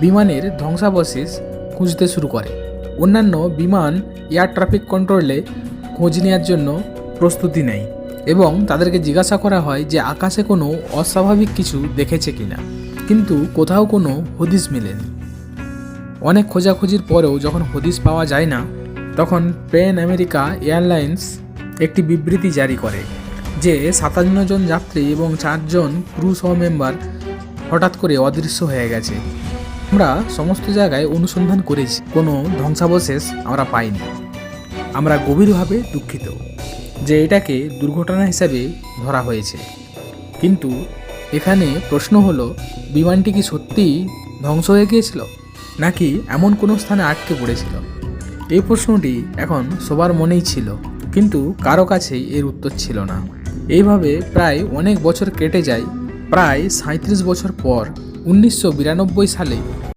বিমানের ধ্বংসাবশেষ খুঁজতে শুরু করে। অন্যান্য বিমান এয়ার ট্রাফিক কন্ট্রোলে খোঁজ নেওয়ার জন্য প্রস্তুতি নেয় এবং তাদেরকে জিজ্ঞাসা করা হয় যে আকাশে কোনো অস্বাভাবিক কিছু দেখেছে কিনা, কিন্তু কোথাও কোনো হদিশ মেলেনি। অনেক খোঁজাখুঁজির পরেও যখন হদিশ পাওয়া যায় না, তখন প্যান আমেরিকা এয়ারলাইন্স একটি বিবৃতি জারি করে যে 57 জন যাত্রী এবং 4 জন ক্রু সহ মেম্বার হঠাৎ করে অদৃশ্য হয়ে গেছে। আমরা সমস্ত জায়গায় অনুসন্ধান করেছি, কোনো ধ্বংসাবশেষ আমরা পাইনি। আমরা গভীরভাবে দুঃখিত যে এটাকে দুর্ঘটনা হিসাবে ধরা হয়েছে, কিন্তু এখানে প্রশ্ন হলো, বিমানটি কি সত্যিই ধ্বংস হয়ে গিয়েছিল নাকি এমন কোনো স্থানে আটকে পড়েছিল? এই প্রশ্নটি এখন সবার মনেই ছিল, কিন্তু কারো কাছেই এর উত্তর ছিল না। এইভাবে প্রায় অনেক বছর কেটে যায়। প্রায় 37 বছর পর 1992 সালে